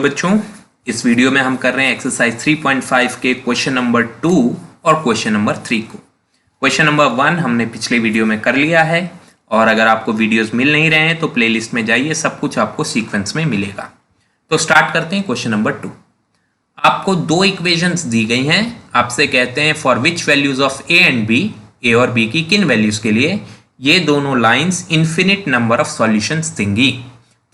बच्चों, इस वीडियो में हम कर रहे हैं एक्सरसाइज 3.5 के क्वेश्चन नंबर 2 और क्वेश्चन नंबर 3 को। क्वेश्चन नंबर 1 हमने पिछले वीडियो में कर लिया है और अगर आपको वीडियोस मिल नहीं रहे हैं तो प्लेलिस्ट में जाइए, सब कुछ आपको सीक्वेंस में मिलेगा। तो स्टार्ट करते हैं क्वेश्चन नंबर 2। आपको दो इक्वेशंस दी गई हैं, आपसे कहते हैं for which values of A and B, A और बी की किन वैल्यूज के लिए ये दोनों lines infinite number of solutions देंगी।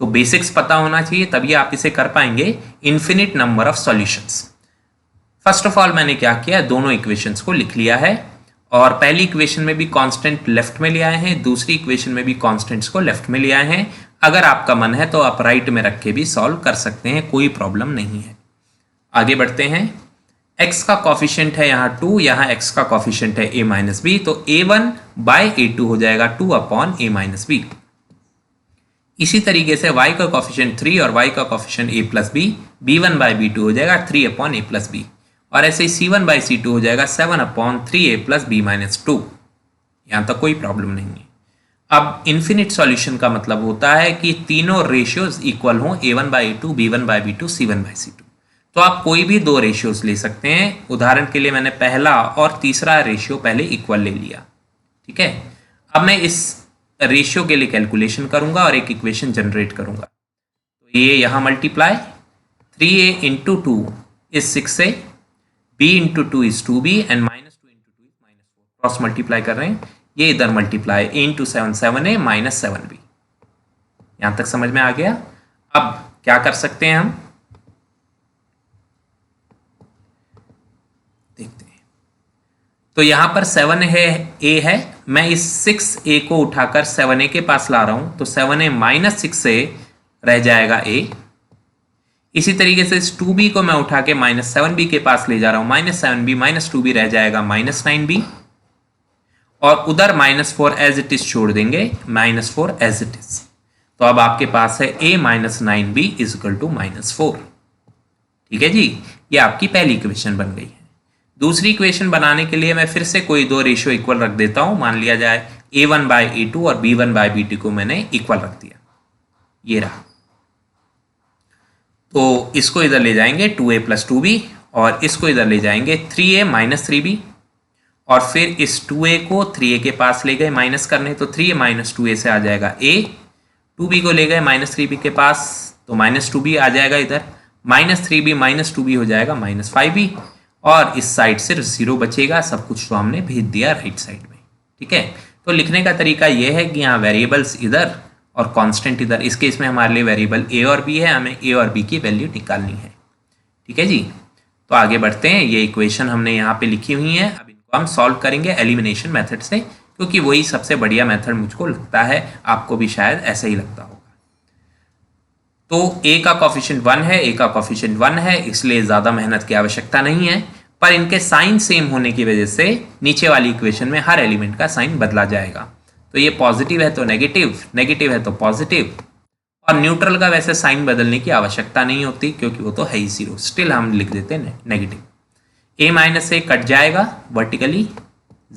तो बेसिक्स पता होना चाहिए तभी आप इसे कर पाएंगे, infinite number of solutions. First of all मैंने क्या किया, दोनों इक्वेशंस को लिख लिया है और पहली इक्वेशन में भी कांस्टेंट लेफ्ट में ले आए हैं, दूसरी इक्वेशन में भी कांस्टेंट्स को लेफ्ट में ले आए हैं। अगर आपका मन है तो आप राइट में रख के भी सॉल्व कर सकते हैं, कोई प्रॉब्लम नहीं है। आगे बढ़ते हैं। x का कॉफिशिएंट है यहाँ 2, यहाँ x का कॉफिशिएंट है a माइनस बी, तो a1 बाय a2 हो जाएगा 2 अपॉन a माइनस बी। इसी तरीके से y का कॉफिशिएंट 3 और y का coefficient a plus b, b1 by b2 हो जाएगा 3 अपॉन a प्लस बी, और ऐसे ही c1 बाय c2 हो जाएगा 7 upon 3a plus b minus 2। यहाँ तक कोई प्रॉब्लम नहीं है। अब इन्फिनिट सॉल्यूशन का मतलब होता है कि तीनों रेशियोज इक्वल हों, a1 bye a2, b1 by b2, c1 bye c2। तो आप कोई भी दो रेशियोज ले सकते हैं। उदाहरण के लिए मैंने पहला और तीसरा रेशियो पहले इक्वल ले लिया, ठीक है। अब मैं इस रेशियो के लिए कैलकुलेशन करूंगा और एक इक्वेशन जनरेट करूंगा। तो ये यहाँ multiply 3a into 2 is 6a, b into 2 is 2b and minus 2 into 2 is minus 4। Cross multiply कर रहे हैं, ये इधर multiply a into 7 7a minus 7b। यहाँ तक समझ में आ गया। अब क्या कर सकते हैं हम, देखते हैं। तो यहां पर 7 है, a है, मैं इस 6a को उठाकर 7a के पास ला रहा हूं, तो 7a माइनस 6a रह जाएगा a। इसी तरीके से इस 2b को मैं उठा के माइनस 7b के पास ले जा रहा हूं, माइनस 7b माइनस 2b रह जाएगा माइनस 9b, और उधर माइनस 4 एज इट इज छोड़ देंगे, माइनस 4 एज इट इज। तो अब आपके पास है a minus 9b is equal to minus 4। ठीक है जी, ये आपकी पहली इक्वेशन बन गई है। दूसरी इक्वेशन बनाने के लिए मैं फिर से कोई दो रेशियो इक्वल रख देता हूं। मान लिया जाए a1 बाय a2 और b1 बाय b2 को मैंने इक्वल रख दिया, ये रहा। तो इसको इधर ले जाएंगे 2a प्लस 2b और इसको इधर ले जाएंगे 3a माइनस 3b, और फिर इस 2a को 3a के पास ले गए माइनस करने, तो 3a माइनस 2a से आ जाएगा a। 2b को ले गए माइनस 3b के पास, तो माइनस 2b आ जाएगा इधर, माइनस 3b माइनस 2b हो जाएगा माइनस 5b, और इस साइड सिर्फ 0 बचेगा। सब कुछ तो हमने भेज दिया राइट साइड में, ठीक है। तो लिखने का तरीका यह है कि यहाँ वेरिएबल्स इधर और कांस्टेंट इधर। इस केस में हमारे लिए वेरिएबल a और b है, हमें a और b की वैल्यू निकालनी है, ठीक है जी। तो आगे बढ़ते हैं। ये इक्वेशन हमने यहाँ पे लिखी हुई है, अब इनको हम सॉल्व करेंगे एलिमिनेशन मेथड से, क्योंकि वही सबसे बढ़िया मेथड मुझको लगता है, आपको भी शायद ऐसा ही लगता होगा। तो a का कॉफिशिएंट 1 है, a का कॉफिशिएंट 1 है, इसलिए ज़्यादा मेहनत की आवश्यकता नहीं है, पर इनके साइन सेम होने की वजह से नीचे वाली इक्वेशन में हर एलिमेंट का साइन बदला जाएगा। तो ये पॉजिटिव है तो नेगेटिव, नेगेटिव है तो पॉजिटिव, और न्यूट्रल का वैसे साइन बदलने की आवश्यकता नहीं होती क्योंकि वो तो है ही 0, स्टिल हम लिख देते हैं नेगेटिव। a माइनस a कट जाएगा vertically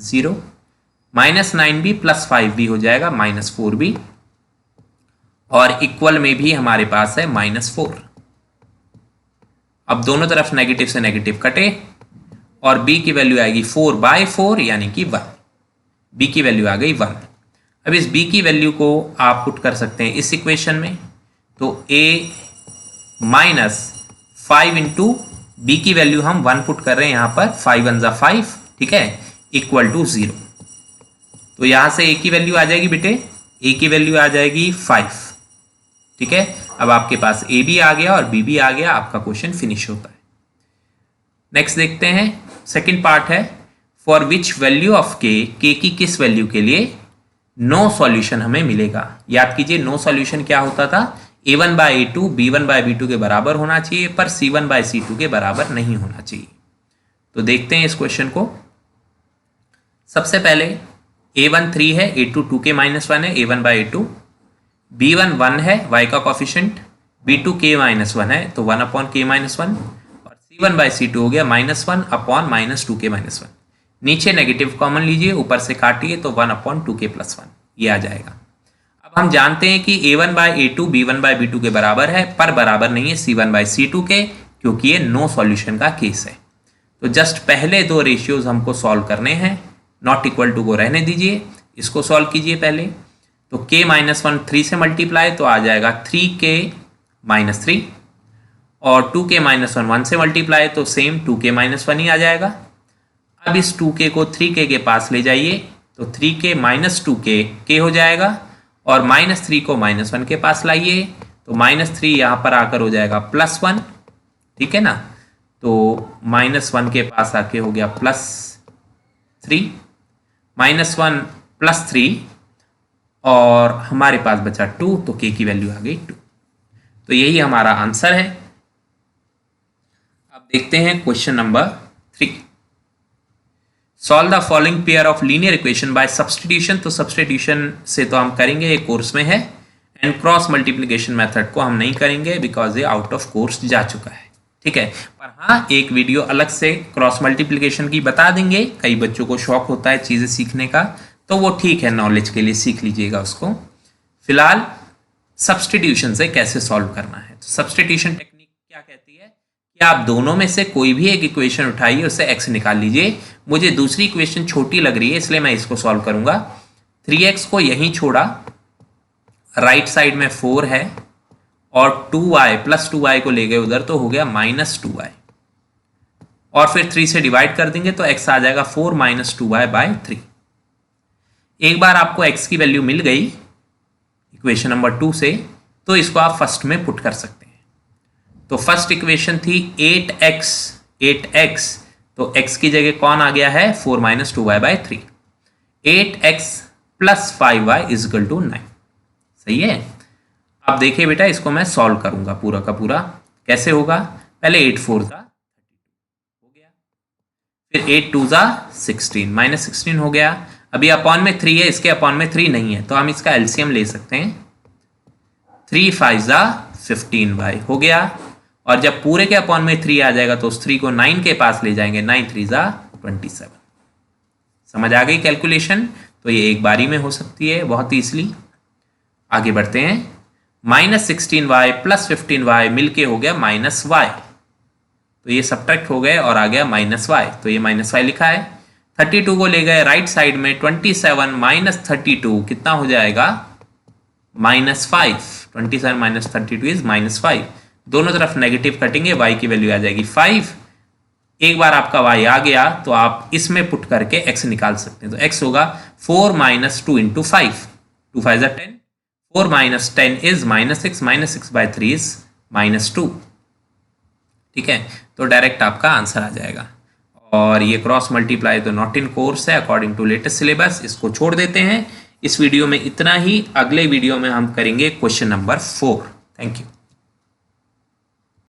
0, minus 9b plus 5b हो जाएगा माइनस 4b, और इक्वल में भी हमारे पास है माइनस 4। अब दोनों तरफ नेगेटिव से नेगेटिव कटे और b की वैल्यू आएगी 4 बाय 4 यानी कि 1। b की वैल्यू आ गई 1। अब इस b की वैल्यू को आप पुट कर सकते हैं इस इक्वेशन में, तो a माइनस 5 इंटू बी की वैल्यू हम 1 पुट कर रहे हैं यहाँ पर, 5 1 जा 5, ठीक है, इक्वल टू 0। तो यहाँ से a की वैल्यू आ जाएगी बेटे, a की वैल्यू आ जाएगी 5, ठीक है। अब आपके पास a भी आ गया और b भी आ गया, आपका क्वेश्चन फिनिश होता है। नेक्स्ट देखते हैं, सेकंड पार्ट है for which value of k, k की किस वैल्यू के लिए नो सॉल्यूशन हमें मिलेगा। याद कीजिए नो सॉल्यूशन क्या होता था, a1 bye a2 b1 by b2 के बराबर होना चाहिए, पर c1 बाय c2 के बराबर नहीं होना चाहिए। तो देखते हैं इस क्वेश्चन को। सबसे पहले a1 3 है, a2 2k माइनस 1 है, a1 बाय a2, b1 1 है, y का कॉफिशिएंट, b2 k माइनस 1 है, तो 1 अपॉन k माइनस 1, और c1 बाय c2 हो गया minus 1 upon minus 2k minus 1। नीचे नेगेटिव कॉमन लीजिए, ऊपर से काटिए, तो 1 अपॉन 2k प्लस 1 ये आ जाएगा। अब अब हम जानते हैं कि a1 bye a2 b1 by b2 के बराबर है, पर बराबर नहीं है c1 बाय c2 के, क्योंकि ये नो सॉल्यूशन का केस है। तो जस्ट पहले दो रेशियोज हमको सॉल्व करने हैं, नॉट इक्वल टू को रहने दीजिए, इसको सॉल्व कीजिए पहले। तो k माइनस 1 3 से मल्टीप्लाई तो आ जाएगा 3k माइनस 3, और 2k माइनस 1 1 से मल्टीप्लाई तो सेम 2k माइनस 1 ही आ जाएगा। अब इस 2k को 3k के पास ले जाइए तो 3k माइनस 2k k हो जाएगा, और माइनस 3 को माइनस 1 के पास लाइए तो माइनस 3 यहाँ पर आकर हो जाएगा प्लस 1, ठीक है ना। तो माइनस 1 के पास आके हो गया प्लस 3, माइनस 1 प्लस 3, और हमारे पास बचा 2, तो k की वैल्यू आ गई 2। तो यही हमारा आंसर है। अब देखते हैं question number 3। Solve the following pair of linear equation by substitution. तो सब्सटीट्यूशन से तो हम करेंगे, ये कोर्स में है, एंड क्रॉस मल्टीप्लिकेशन मेथड को हम नहीं करेंगे बिकॉज ये आउट ऑफ कोर्स जा चुका है, ठीक है। पर हाँ, एक वीडियो अलग से क्रॉस मल्टीप्लिकेशन की बता देंगे, कई बच्चों को शौक होता है चीज़ें सीखने का, तो वो ठीक है, नॉलेज के लिए सीख लीजिएगा उसको। फिलहाल सब्सटीट्यूशन से कैसे सॉल्व करना है। तो सब्सटीट्यूशन टेक्निक क्या कहती है कि आप दोनों में से कोई भी एक इक्वेशन उठाइए, उससे x निकाल लीजिए। मुझे दूसरी इक्वेशन छोटी लग रही है इसलिए मैं इसको सॉल्व करूंगा। 3x को यहीं छोड़ा, राइट साइड में 4 है, और 2y प्लस 2y को ले गए उधर तो हो गया माइनस 2y, और फिर 3 से डिवाइड कर देंगे तो x आ जाएगा 4 माइनस 2y बाय 3। एक बार आपको x की वैल्यू मिल गई इक्वेशन नंबर 2 से, तो इसको आप फर्स्ट में पुट कर सकते हैं। तो फर्स्ट इक्वेशन थी 8x, तो x की जगह कौन आ गया है 4 minus 2y by 3। 8x plus 5y is equal to 9, सही है। अब देखिए बेटा, इसको मैं सॉल्व करूंगा पूरा का पूरा। कैसे होगा, पहले 8 4 हो गया, फिर 8 2 16 माइनस 16 हो गया। अभी अपॉन में 3 है, इसके अपॉन में 3 नहीं है, तो हम इसका एलसीएम ले सकते हैं। 3 5 15y हो गया, और जब पूरे के अपॉन में 3 आ जाएगा तो उस 3 को 9 के पास ले जाएंगे, 9 3 27। समझ आ गई कैलकुलेशन। तो ये एक बारी में हो सकती है बहुत ईजिली। आगे बढ़ते हैं। माइनस 16y प्लस 15y मिलके हो गया माइनस y, तो ये सब्ट्रैक्ट हो गए और आ गया माइनस y, तो ये माइनस y लिखा है। 32 को ले गए राइट साइड में, 27 माइनस 32 कितना हो जाएगा माइनस 5। 27 minus 32 is minus 5। दोनों तरफ नेगेटिव कटेंगे, y की वैल्यू आ जाएगी 5। एक बार आपका y आ गया तो आप इसमें पुट करके x निकाल सकते हैं। तो x होगा 4 minus 2 into 5, 2 5 10, 4 minus 10 is minus 6, minus 6 by 3 is minus 2, ठीक है। तो डायरेक्ट आपका आंसर आ जाएगा। और ये क्रॉस मल्टीप्लाई तो नॉट इन कोर्स है अकॉर्डिंग टू लेटेस्ट सिलेबस, इसको छोड़ देते हैं। इस वीडियो में इतना ही, अगले वीडियो में हम करेंगे क्वेश्चन नंबर 4। Thank you.